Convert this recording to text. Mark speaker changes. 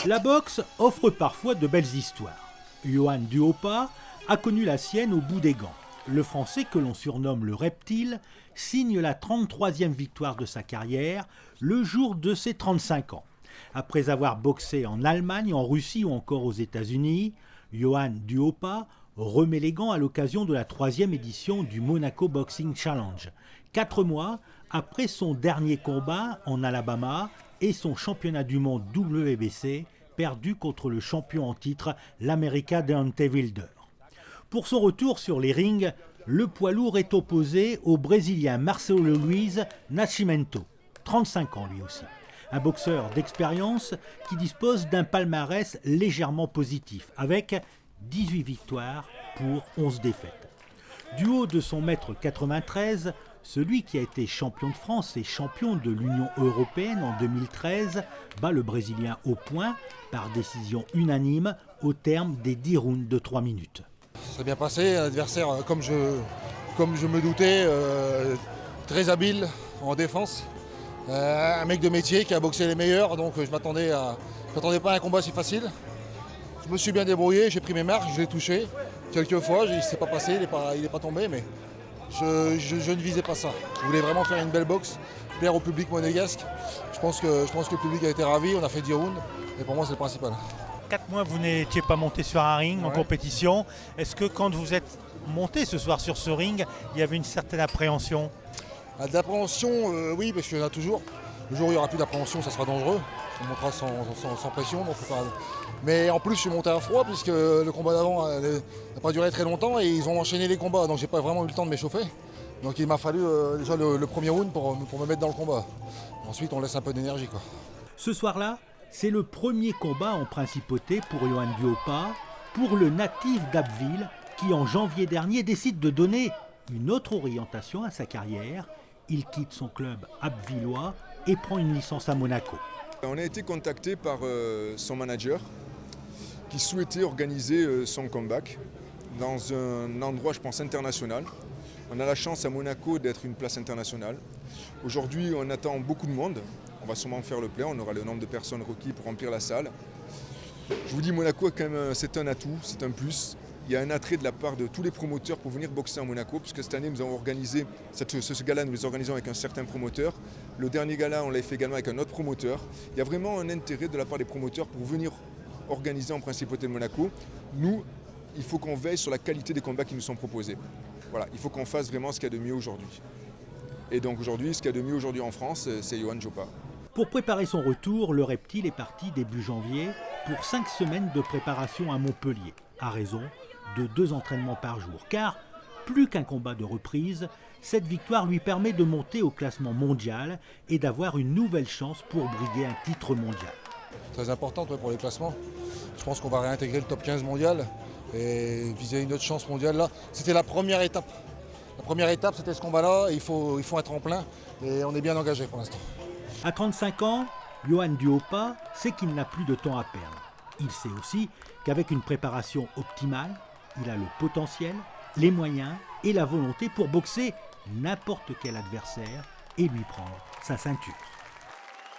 Speaker 1: La boxe offre parfois de belles histoires. Johan Duhaupas a connu la sienne au bout des gants. Le Français, que l'on surnomme le reptile, signe la 33e victoire de sa carrière le jour de ses 35 ans. Après avoir boxé en Allemagne, en Russie ou encore aux États-Unis, Johan Duhaupas remet les gants à l'occasion de la 3e édition du Monaco Boxing Challenge, 4 mois après son dernier combat en Alabama et son championnat du monde WBC perdu contre le champion en titre, l'Américain Deontay Wilder. Pour son retour sur les rings, le poids lourd est opposé au Brésilien Marcelo Luiz Nascimento, 35 ans lui aussi. Un boxeur d'expérience qui dispose d'un palmarès légèrement positif, avec 18 victoires pour 11 défaites. Du haut de son mètre 93, celui qui a été champion de France et champion de l'Union européenne en 2013 bat le Brésilien au point par décision unanime au terme des 10 rounds de 3 minutes.
Speaker 2: Ça s'est bien passé, un adversaire comme je me doutais, très habile en défense. Un mec de métier qui a boxé les meilleurs, donc je m'attendais pas à un combat si facile. Je me suis bien débrouillé, j'ai pris mes marques, je l'ai touché quelques fois, il ne s'est pas passé, il n'est pas tombé, mais je ne visais pas ça. Je voulais vraiment faire une belle boxe, plaire au public monégasque. Je pense que le public a été ravi, on a fait 10 rounds, et pour moi c'est le principal.
Speaker 3: 4 mois, vous n'étiez pas monté sur un ring en compétition. Est-ce que quand vous êtes monté ce soir sur ce ring, il y avait une certaine appréhension ?
Speaker 2: D'appréhension, oui, parce qu'il y en a toujours. Le jour où il n'y aura plus d'appréhension, ça sera dangereux. On montera sans pression. Donc mais en plus, je suis monté à froid, puisque le combat d'avant n'a pas duré très longtemps et ils ont enchaîné les combats. Donc j'ai pas vraiment eu le temps de m'échauffer. Donc il m'a fallu déjà le premier round pour me mettre dans le combat. Ensuite, on laisse un peu d'énergie, quoi.
Speaker 1: Ce soir-là, c'est le premier combat en principauté pour Johan Duhaupas, pour le natif d'Abbeville, qui en janvier dernier décide de donner une autre orientation à sa carrière. Il quitte son club abbvillois et prend une licence à Monaco.
Speaker 4: On a été contacté par son manager qui souhaitait organiser son comeback dans un endroit, je pense, international. On a la chance à Monaco d'être une place internationale. Aujourd'hui, on attend beaucoup de monde. On va sûrement faire le plein, on aura le nombre de personnes requis pour remplir la salle. Je vous dis, Monaco, quand même, c'est un atout, c'est un plus. Il y a un attrait de la part de tous les promoteurs pour venir boxer à Monaco, puisque cette année, nous avons organisé, ce gala, nous les organisons avec un certain promoteur. Le dernier gala, on l'a fait également avec un autre promoteur. Il y a vraiment un intérêt de la part des promoteurs pour venir organiser en principauté de Monaco. Nous, il faut qu'on veille sur la qualité des combats qui nous sont proposés. Voilà, il faut qu'on fasse vraiment ce qu'il y a de mieux aujourd'hui. Et donc aujourd'hui, ce qu'il y a de mieux aujourd'hui en France, c'est Johan Duhaupas.
Speaker 1: Pour préparer son retour, le reptile est parti début janvier pour 5 semaines de préparation à Montpellier, à raison de 2 entraînements par jour. Car, plus qu'un combat de reprise, cette victoire lui permet de monter au classement mondial et d'avoir une nouvelle chance pour briguer un titre mondial.
Speaker 2: Très importante pour les classements. Je pense qu'on va réintégrer le top 15 mondial et viser une autre chance mondiale là. C'était la première étape. La première étape, c'était ce combat-là. Il faut être en plein et on est bien engagé pour l'instant.
Speaker 1: À 35 ans, Johan Duhaupas sait qu'il n'a plus de temps à perdre. Il sait aussi qu'avec une préparation optimale, il a le potentiel, les moyens et la volonté pour boxer n'importe quel adversaire et lui prendre sa ceinture.